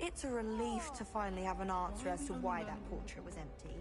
It's a relief to finally have an answer as to why that portrait was empty.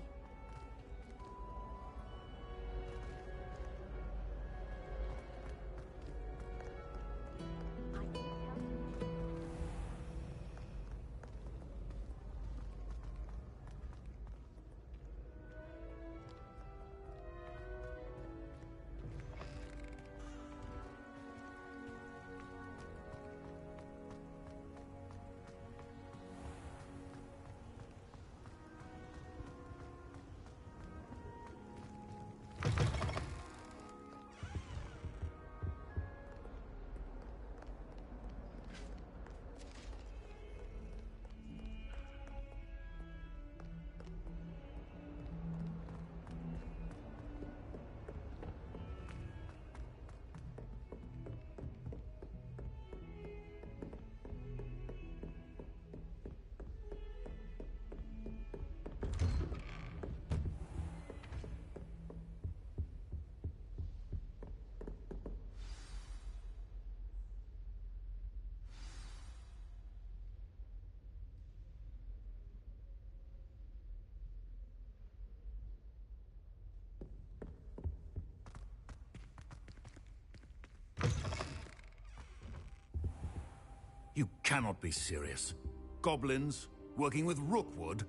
You cannot be serious. Goblins, working with Rookwood?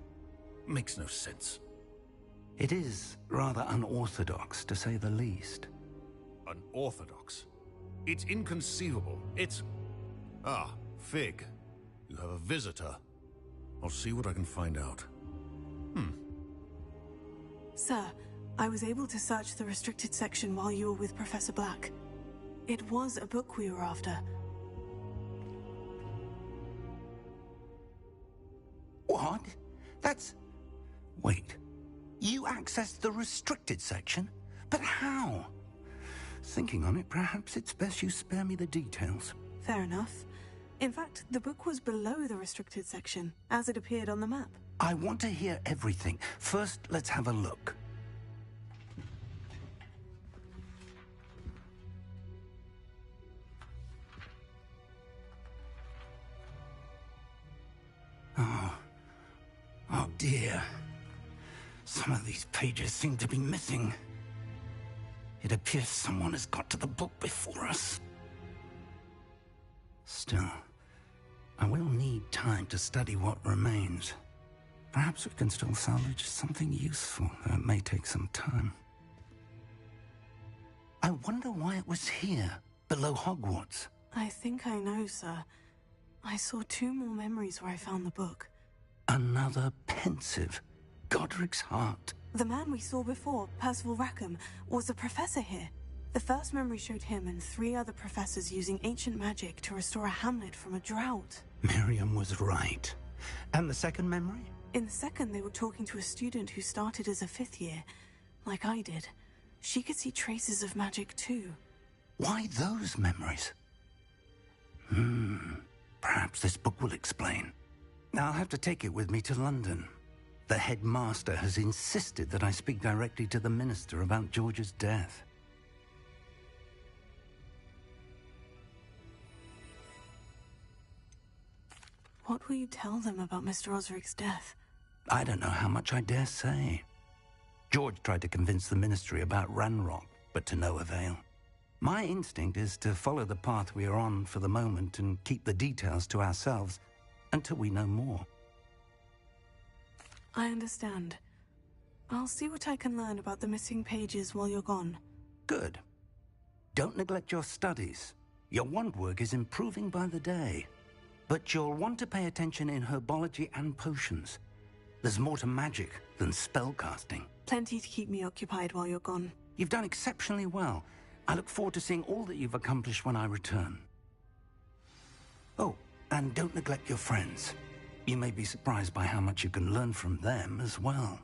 Makes no sense. It is rather unorthodox, to say the least. Unorthodox? It's inconceivable. It's... Ah, Fig. You have a visitor. I'll see what I can find out. Sir, I was able to search the restricted section while you were with Professor Black. It was a book we were after. What? That's... Wait. You accessed the restricted section? But how? Thinking on it, perhaps it's best you spare me the details. Fair enough. In fact, the book was below the restricted section, as it appeared on the map. I want to hear everything. First, let's have a look. Oh dear. Some of these pages seem to be missing. It appears someone has got to the book before us. Still, I will need time to study what remains. Perhaps we can still salvage something useful, though it may take some time. I wonder why it was here, below Hogwarts. I think I know, sir. I saw 2 more memories where I found the book. Another pensive. Godric's heart. The man we saw before, Percival Rackham, was a professor here. The first memory showed him and 3 other professors using ancient magic to restore a hamlet from a drought. Miriam was right. And the second memory? In the second, they were talking to a student who started as a 5th year, like I did. She could see traces of magic too. Why those memories? Perhaps this book will explain. I'll have to take it with me to London. The headmaster has insisted that I speak directly to the minister about George's death. What will you tell them about Mr. Osric's death? I don't know how much I dare say. George tried to convince the ministry about Ranrock, but to no avail. My instinct is to follow the path we are on for the moment and keep the details to ourselves until we know more. I understand. I'll see what I can learn about the missing pages while you're gone. Good. Don't neglect your studies. Your wand work is improving by the day. But you'll want to pay attention in herbology and potions. There's more to magic than spellcasting. Plenty to keep me occupied while you're gone. You've done exceptionally well. I look forward to seeing all that you've accomplished when I return. Oh, and don't neglect your friends. You may be surprised by how much you can learn from them as well.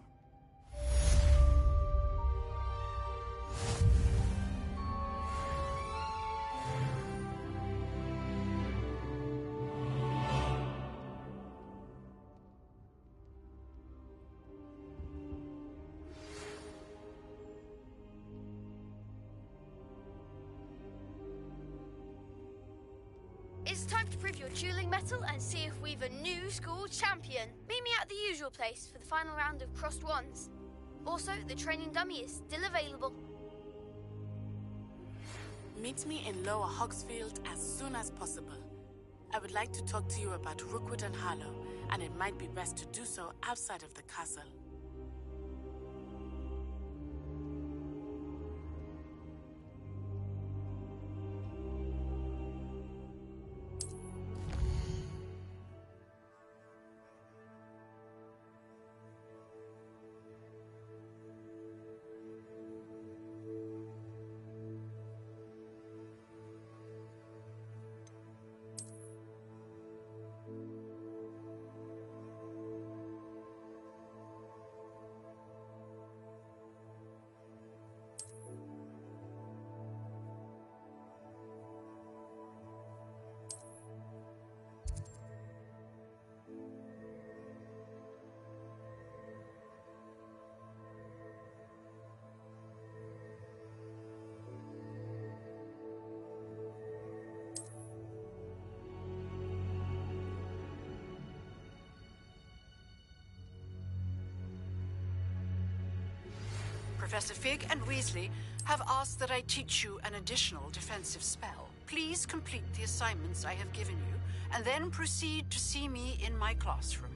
It's time to prove your dueling mettle and see if we've a new school champion. Meet me at the usual place for the final round of crossed wands. Also, the training dummy is still available. Meet me in Lower Hogsfield as soon as possible. I would like to talk to you about Rookwood and Harlow, and it might be best to do so outside of the castle. Professor Fig and Weasley have asked that I teach you an additional defensive spell. Please complete the assignments I have given you, and then proceed to see me in my classroom.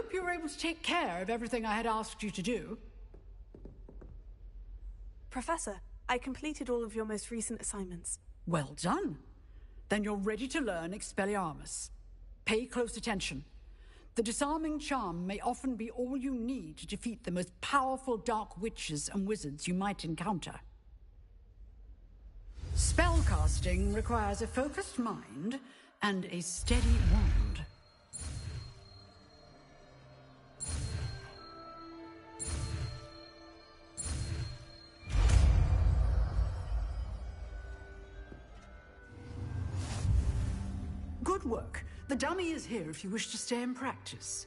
hope you were able to take care of everything I had asked you to do. Professor, I completed all of your most recent assignments. Well done. Then you're ready to learn Expelliarmus. Pay close attention. The disarming charm may often be all you need to defeat the most powerful dark witches and wizards you might encounter. Spellcasting requires a focused mind and a steady wand. Good work. The dummy is here if you wish to stay and practice.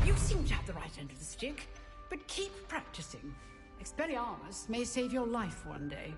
You seem to have the right end of the stick, but keep practicing. Expelliarmus may save your life one day.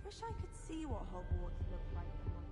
Wish I could see what Hogwarts looked like from up.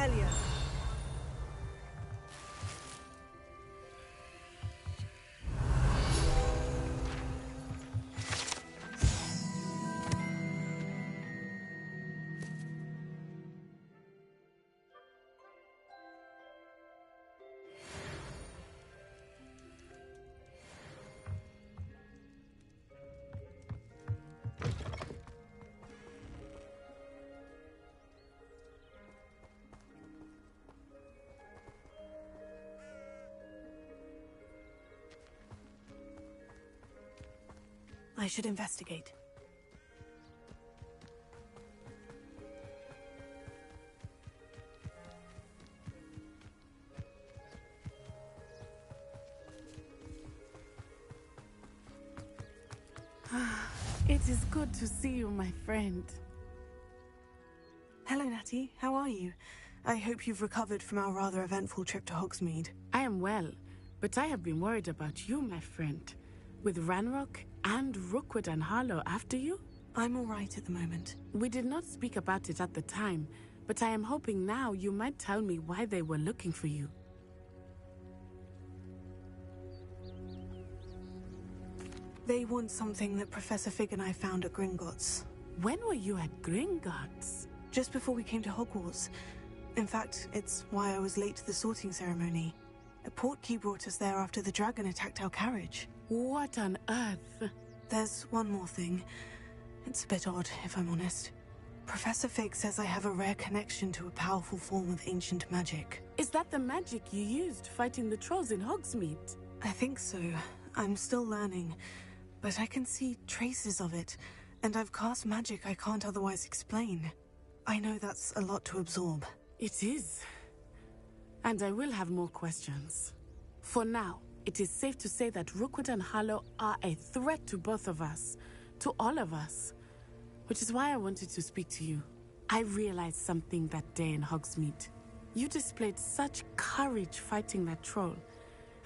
Expelliarmus. I should investigate. It is good to see you, my friend. Hello, Natty. How are you? I hope you've recovered from our rather eventful trip to Hogsmeade. I am well, but I have been worried about you, my friend. With Ranrock and Rookwood and Harlow after you? I'm all right at the moment. We did not speak about it at the time, but I am hoping now you might tell me why they were looking for you. They want something that Professor Fig and I found at Gringotts. When were you at Gringotts? Just before we came to Hogwarts. In fact, it's why I was late to the sorting ceremony. A portkey brought us there after the dragon attacked our carriage. What on earth? There's one more thing. It's a bit odd, if I'm honest. Professor Fig says I have a rare connection to a powerful form of ancient magic. Is that the magic you used fighting the trolls in Hogsmeade? I think so. I'm still learning, but I can see traces of it, and I've cast magic I can't otherwise explain. I know that's a lot to absorb. It is. And I will have more questions. For now, it is safe to say that Rookwood and Harlow are a threat to both of us, to all of us. Which is why I wanted to speak to you. I realized something that day in Hogsmeade. You displayed such courage fighting that troll,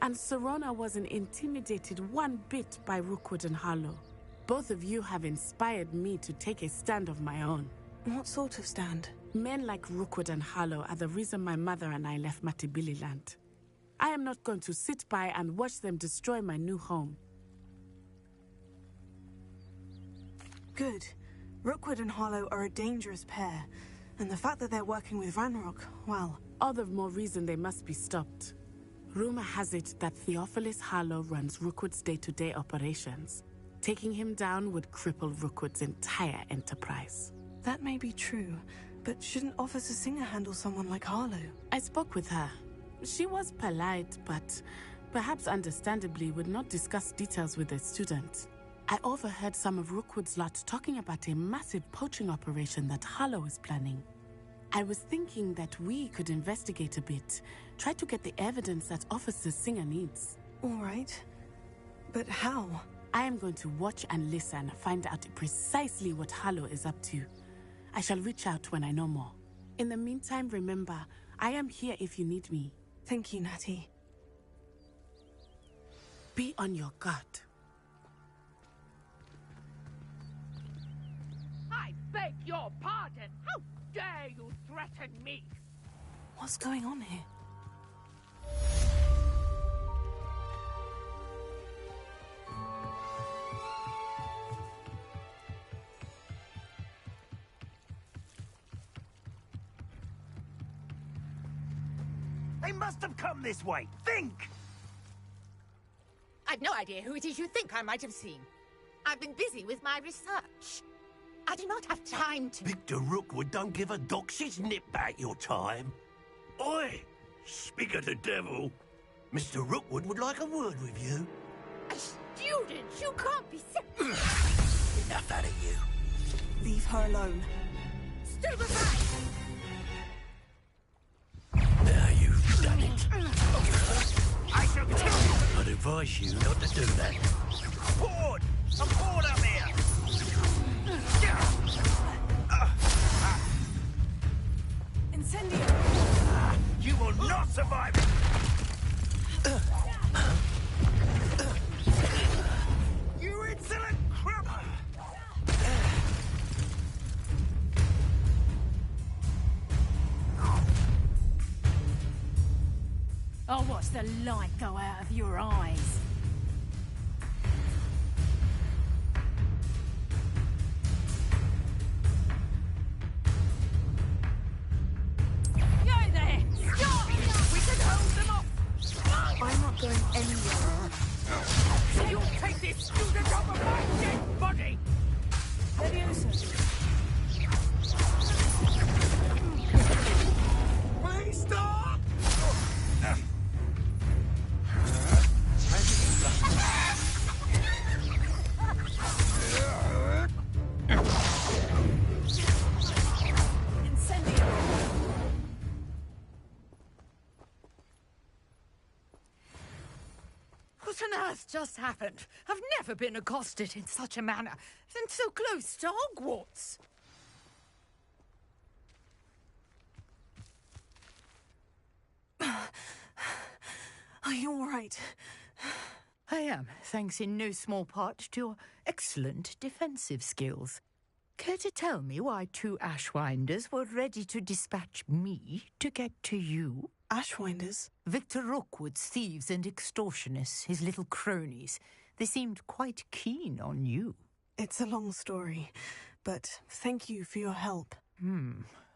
and Serona wasn't intimidated one bit by Rookwood and Harlow. Both of you have inspired me to take a stand of my own. What sort of stand? Men like Rookwood and Harlow are the reason my mother and I left Matabeleland. I am not going to sit by and watch them destroy my new home. Good. Rookwood and Harlow are a dangerous pair, and the fact that they're working with Ranrock, well... All the more reason they must be stopped. Rumor has it that Theophilus Harlow runs Rookwood's day-to-day operations. Taking him down would cripple Rookwood's entire enterprise. That may be true, but shouldn't Officer Singer handle someone like Harlow? I spoke with her. She was polite, but perhaps understandably would not discuss details with a student. I overheard some of Rookwood's lot talking about a massive poaching operation that Harlow is planning. I was thinking that we could investigate a bit, try to get the evidence that Officer Singer needs. All right. But how? I am going to watch and listen, find out precisely what Harlow is up to. I shall reach out when I know more. In the meantime, remember, I am here if you need me. Thank you, Natty. Be on your guard. I beg your pardon. How dare you threaten me? What's going on here? They must have come this way. Think! I've no idea who it is you think I might have seen. I've been busy with my research. I do not have time to... Victor Rookwood don't give a doxy's nip back your time. Oi! Speak of the devil. Mr. Rookwood would like a word with you. A student? You can't be... Enough out of you. Leave her alone. Stupefy! Now you've done it. I shall kill you! I'd advise you not to do that. Bored! I'm bored up here! Incendio! You will not survive it! You insolent cripple! the light go out of your eyes. Go there! Stop! We can hold them off! I'm not going anywhere. You'll take this student off of my dead body! Leviosa. Please stop! What on earth just happened? I've never been accosted in such a manner, and so close to Hogwarts. Are you all right? I am, thanks in no small part to your excellent defensive skills. Care to tell me why 2 Ashwinders were ready to dispatch me to get to you? Ashwinders? Victor Rookwood's thieves and extortionists, his little cronies. They seemed quite keen on you. It's a long story, but thank you for your help.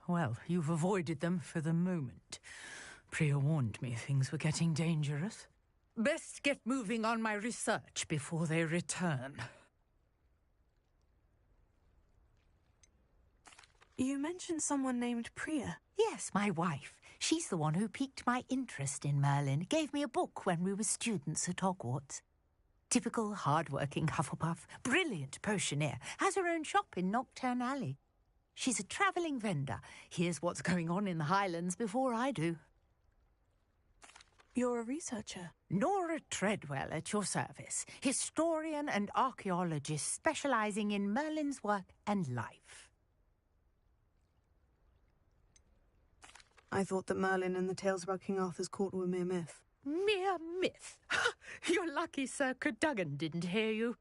Well, you've avoided them for the moment. Priya warned me things were getting dangerous. Best get moving on my research before they return. You mentioned someone named Priya. Yes, my wife. She's the one who piqued my interest in Merlin, gave me a book when we were students at Hogwarts. Typical hard-working Hufflepuff, brilliant potioneer, has her own shop in Nocturne Alley. She's a travelling vendor, hears what's going on in the Highlands before I do. You're a researcher. Nora Treadwell at your service, historian and archaeologist specialising in Merlin's work and life. I thought that Merlin and the tales about King Arthur's court were mere myth. Mere myth? You're lucky Sir Cadogan didn't hear you.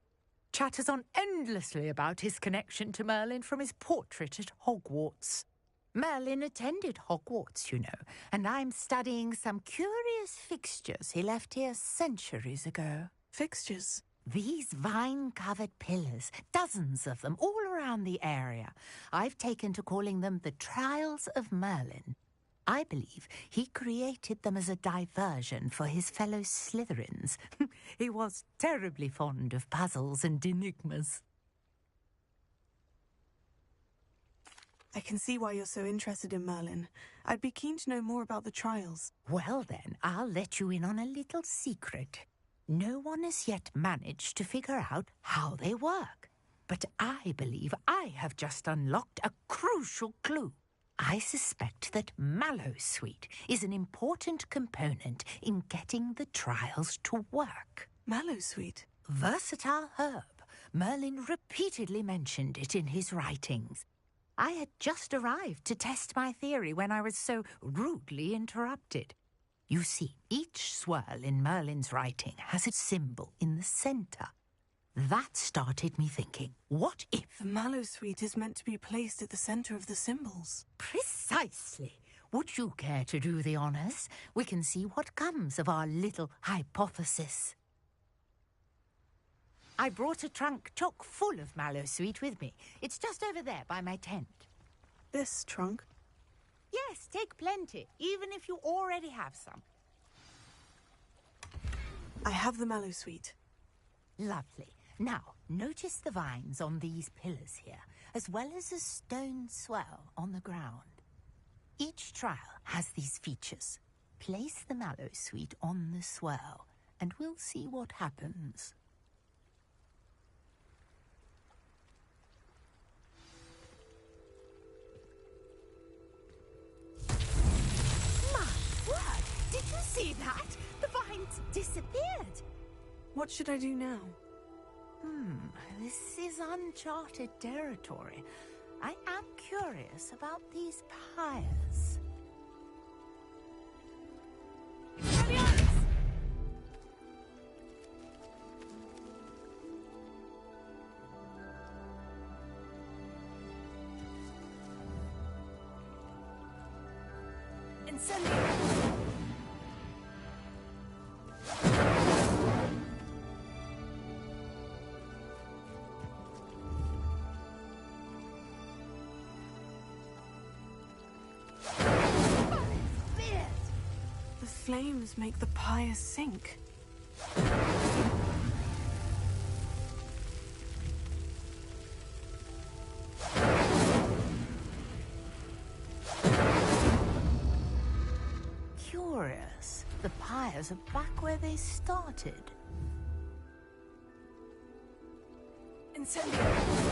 Chatters on endlessly about his connection to Merlin from his portrait at Hogwarts. Merlin attended Hogwarts, you know, and I'm studying some curious fixtures he left here centuries ago. Fixtures? These vine-covered pillars, dozens of them, all around the area. I've taken to calling them the Trials of Merlin. I believe he created them as a diversion for his fellow Slytherins. He was terribly fond of puzzles and enigmas. I can see why you're so interested in Merlin. I'd be keen to know more about the trials. Well then, I'll let you in on a little secret. No one has yet managed to figure out how they work. But I believe I have just unlocked a crucial clue. I suspect that Mallowsweet is an important component in getting the trials to work. Mallowsweet? Versatile herb. Merlin repeatedly mentioned it in his writings. I had just arrived to test my theory when I was so rudely interrupted. You see, each swirl in Merlin's writing has a symbol in the centre. That started me thinking, what if... The Mallowsweet is meant to be placed at the centre of the symbols. Precisely. Would you care to do the honours? We can see what comes of our little hypothesis. I brought a trunk chock full of Mallowsweet with me. It's just over there by my tent. This trunk? Yes, take plenty, even if you already have some. I have the Mallowsweet. Lovely. Now, notice the vines on these pillars here, as well as a stone swell on the ground. Each trial has these features. Place the Mallowsweet on the swell, and we'll see what happens. My word! Did you see that? The vines disappeared. What should I do now? This is uncharted territory. I am curious about these pyres. flames make the pyre sink. Curious. The pyres are back where they started. Incendio!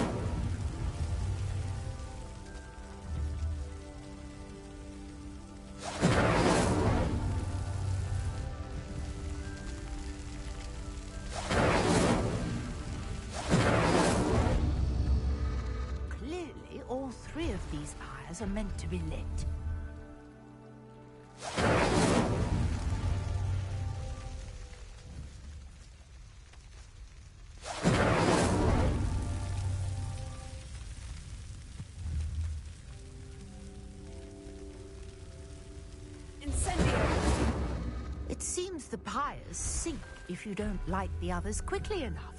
Clearly, all three of these pyres are meant to be lit. It seems the pyres sink if you don't light the others quickly enough.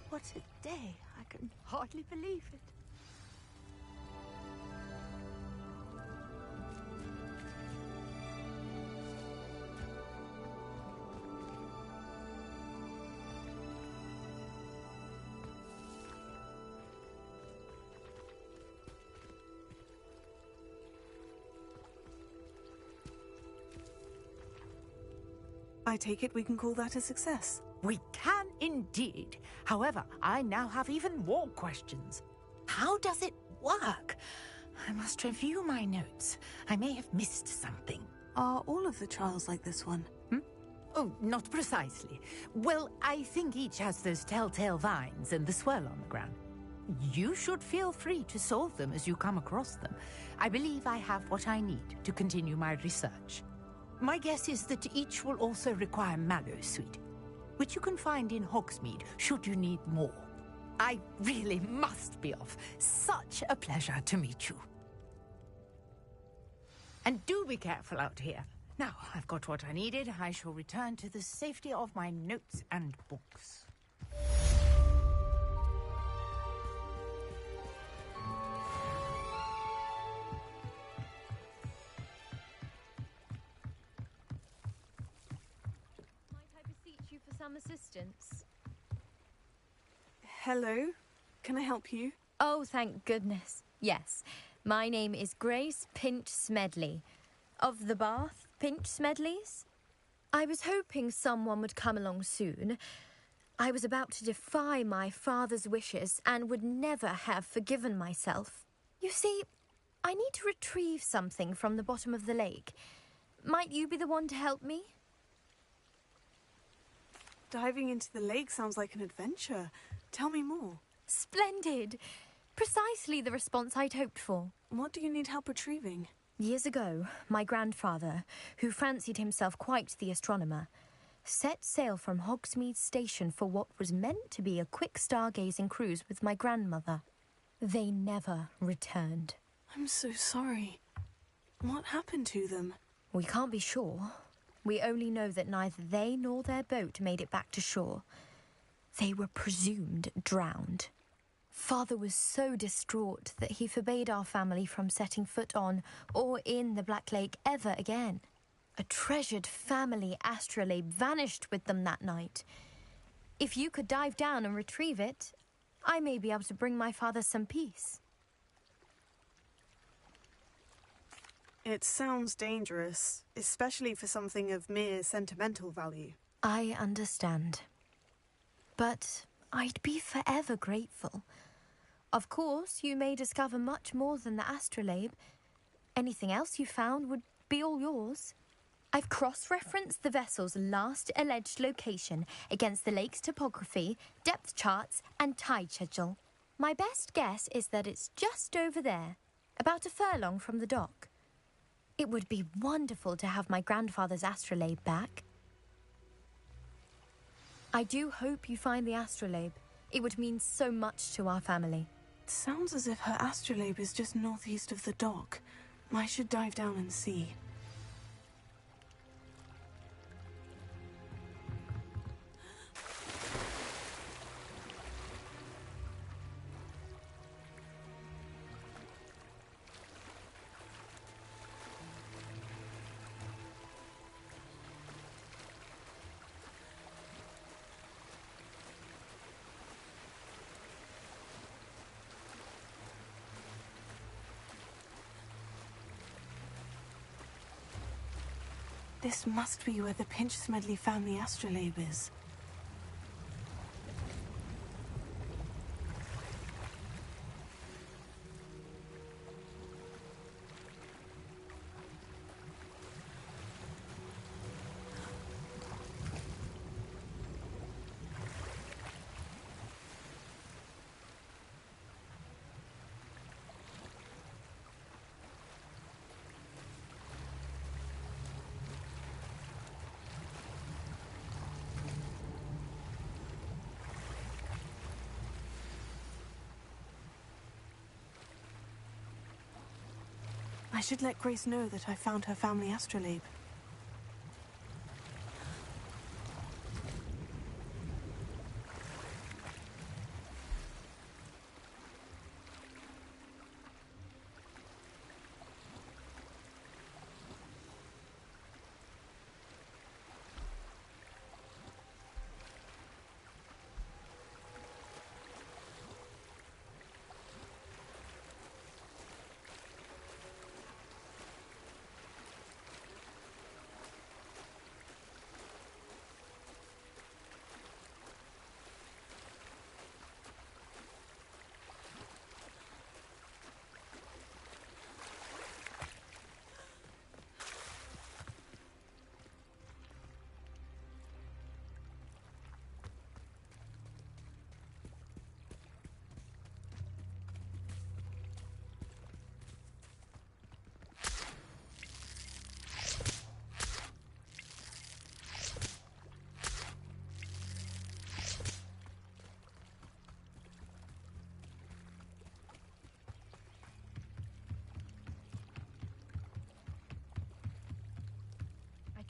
What a day. I can hardly believe it. I take it we can call that a success. We can indeed. However, I now have even more questions. How does it work? I must review my notes. I may have missed something. Are all of the trials like this one? Oh, not precisely. Well, I think each has those telltale vines and the swirl on the ground. You should feel free to solve them as you come across them. I believe I have what I need to continue my research. My guess is that each will also require mallow sweet, which you can find in Hogsmeade should you need more. I really must be off. Such a pleasure to meet you. And do be careful out here. Now, I've got what I needed. I shall return to the safety of my notes and books. Some assistance. Hello, can I help you? Oh, thank goodness. Yes, my name is Grace Pinch Smedley, of the Bath Pinch Smedleys. I was hoping someone would come along soon. I was about to defy my father's wishes and would never have forgiven myself. You see, I need to retrieve something from the bottom of the lake. Might you be the one to help me? Diving into the lake sounds like an adventure. Tell me more. Splendid! Precisely the response I'd hoped for. What do you need help retrieving? Years ago, my grandfather, who fancied himself quite the astronomer, set sail from Hogsmeade Station for what was meant to be a quick stargazing cruise with my grandmother. They never returned. I'm so sorry. What happened to them? We can't be sure. We only know that neither they nor their boat made it back to shore. They were presumed drowned. Father was so distraught that he forbade our family from setting foot on or in the Black Lake ever again. A treasured family astrolabe vanished with them that night. If you could dive down and retrieve it, I may be able to bring my father some peace. It sounds dangerous, especially for something of mere sentimental value. I understand. But I'd be forever grateful. Of course, you may discover much more than the astrolabe. Anything else you found would be all yours. I've cross-referenced the vessel's last alleged location against the lake's topography, depth charts, and tide schedule. My best guess is that it's just over there, about a furlong from the dock. It would be wonderful to have my grandfather's astrolabe back. I do hope you find the astrolabe. It would mean so much to our family. It sounds as if her astrolabe is just northeast of the dock. I should dive down and see. This must be where the Pinch-Smedley family astrolabe is. I should let Grace know that I found her family astrolabe.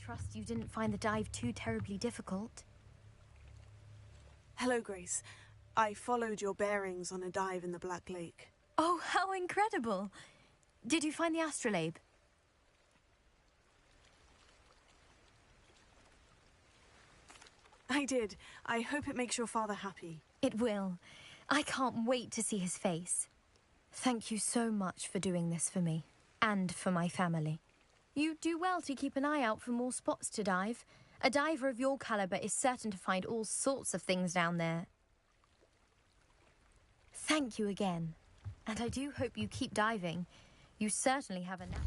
Trust you didn't find the dive too terribly difficult. Hello, Grace. I followed your bearings on a dive in the Black Lake. Oh, how incredible! Did you find the astrolabe? I did. I hope it makes your father happy. It will. I can't wait to see his face. Thank you so much for doing this for me, and for my family. You do well to keep an eye out for more spots to dive. A diver of your caliber is certain to find all sorts of things down there. Thank you again. And I do hope you keep diving. You certainly have a knack.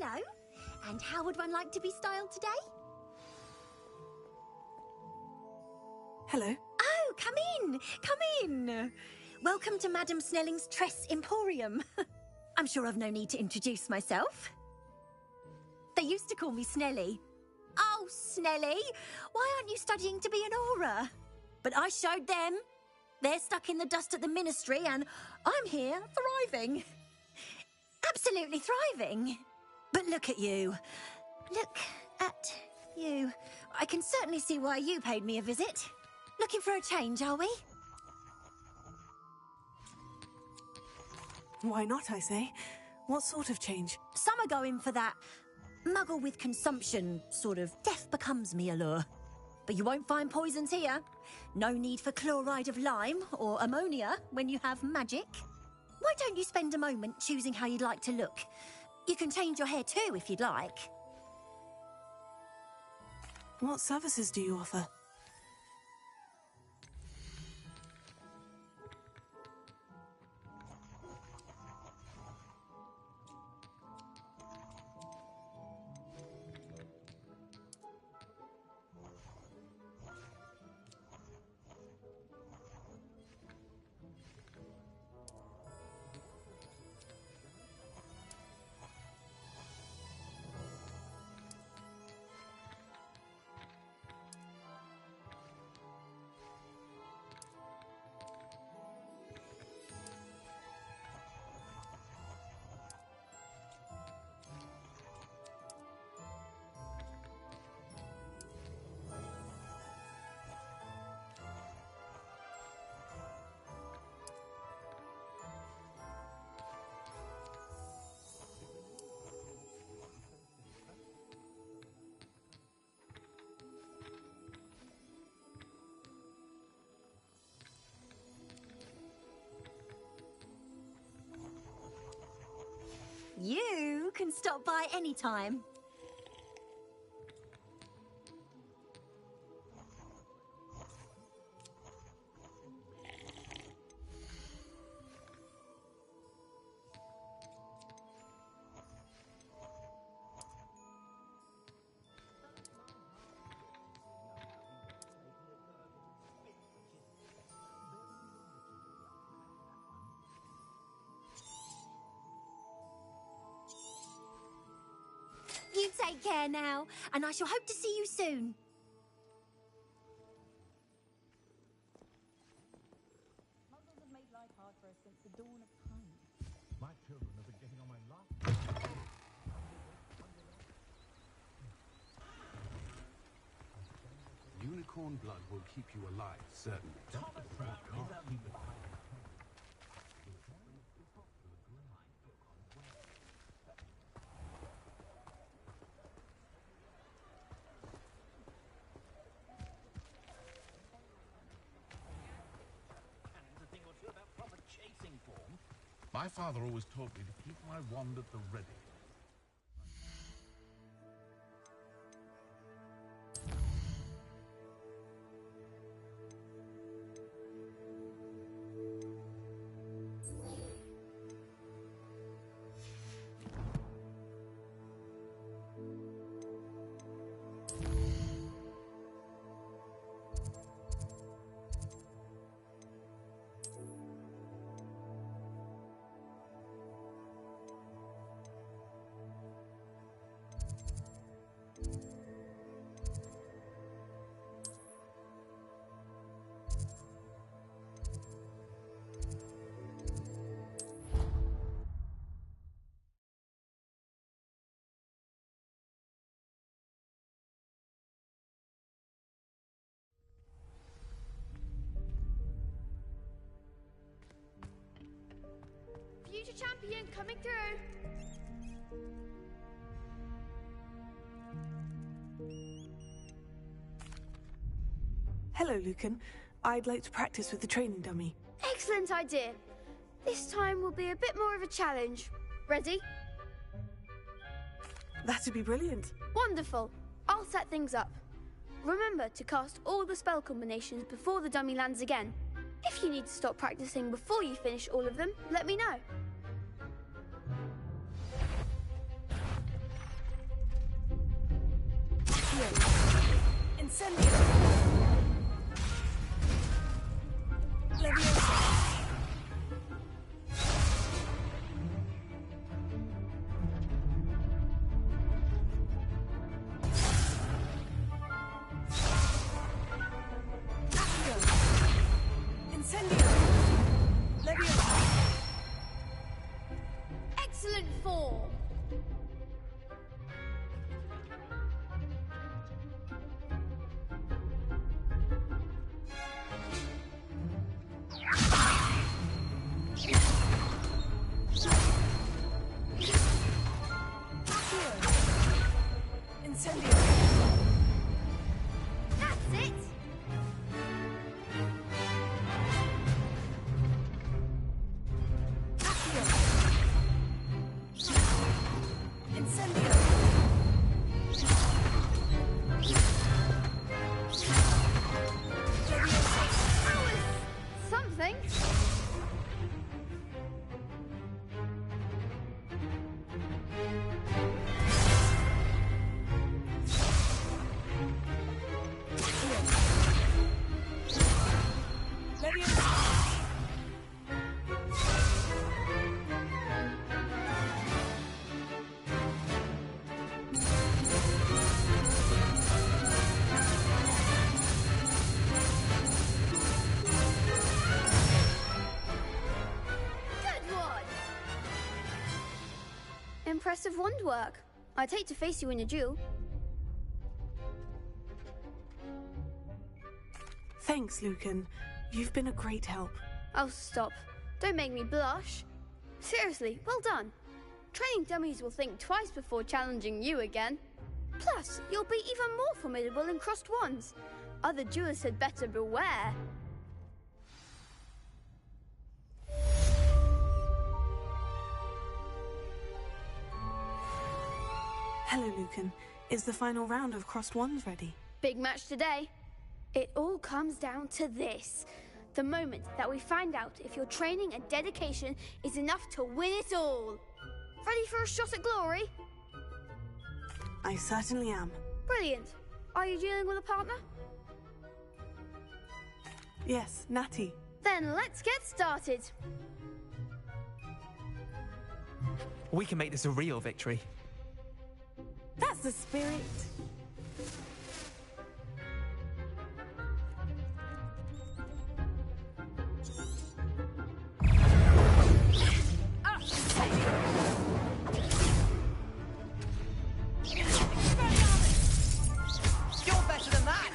Hello. And how would one like to be styled today? Hello. Oh, come in. Come in. Welcome to Madame Snelling's Tress Emporium. I'm sure I've no need to introduce myself. They used to call me Snelly. Oh, Snelly, why aren't you studying to be an Auror? But I showed them. They're stuck in the dust at the Ministry, and I'm here, thriving. Absolutely thriving. But look at you. Look at you. I can certainly see why you paid me a visit. Looking for a change, are we? Why not, I say? What sort of change? Some are going for that muggle with consumption, sort of death becomes me allure. But you won't find poisons here. No need for chloride of lime or ammonia when you have magic. Why don't you spend a moment choosing how you'd like to look? You can change your hair too if you'd like. What services do you offer? You can stop by any time. You take care now, and I shall hope to see you soon. Muggles have made life hard for us since the dawn of time. My children have been getting on my last. Unicorn blood will keep you alive, certainly. My father always taught me to keep my wand at the ready. Future champion coming through. Hello, Lucan. I'd like to practice with the training dummy. Excellent idea. This time will be a bit more of a challenge. Ready? That'd be brilliant. Wonderful. I'll set things up. Remember to cast all the spell combinations before the dummy lands again. If you need to stop practicing before you finish all of them, let me know. Incendio! Leviosa! That's it! Something. Good one. Impressive wand work. I'd hate to face you in a duel. Thanks, Lucan. You've been a great help. Oh, stop. Don't make me blush. Seriously, well done. Training dummies will think twice before challenging you again. Plus, you'll be even more formidable in crossed wands. Other duelists had better beware. Hello, Lucan. Is the final round of crossed wands ready? Big match today. It all comes down to this. The moment that we find out if your training and dedication is enough to win it all. Ready for a shot at glory? I certainly am. Brilliant. Are you dealing with a partner? Yes, Natty. Then let's get started. We can make this a real victory. That's the spirit. You're better than that!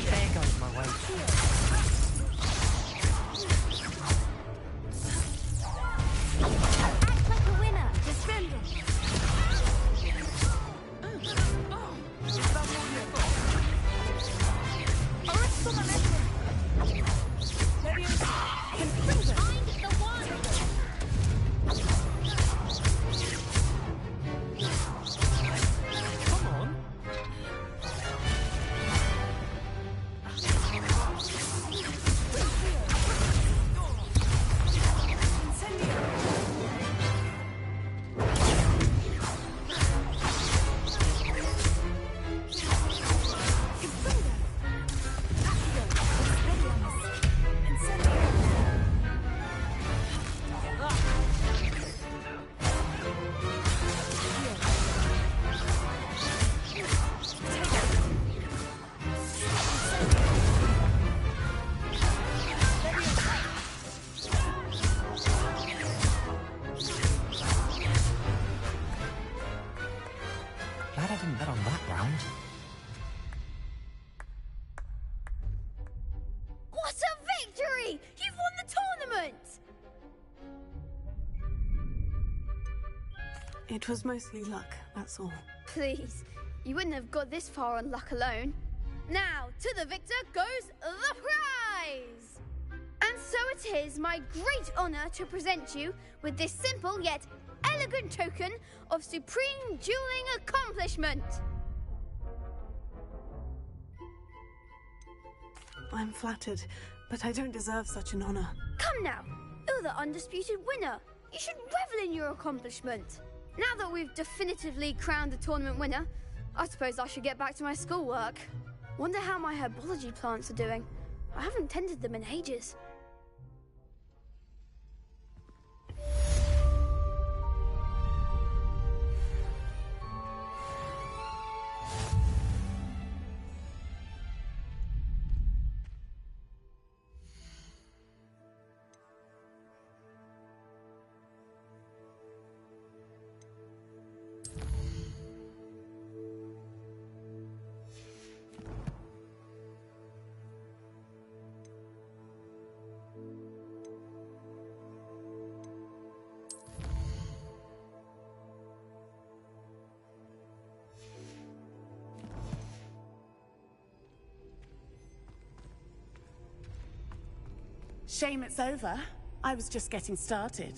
There goes my weight. Act like a winner. Defender. Find the one. Come on. Glad I didn't bet on that round. What a victory! You've won the tournament! It was mostly luck, that's all. Please, you wouldn't have got this far on luck alone. Now, to the victor goes the prize! And so it is my great honor to present you with this simple yet elegant token of supreme dueling accomplishment. I'm flattered, but I don't deserve such an honor. Come now, you're the undisputed winner. You should revel in your accomplishment. Now that we've definitively crowned the tournament winner, I suppose I should get back to my schoolwork. Wonder how my herbology plants are doing. I haven't tended them in ages. Shame it's over. I was just getting started.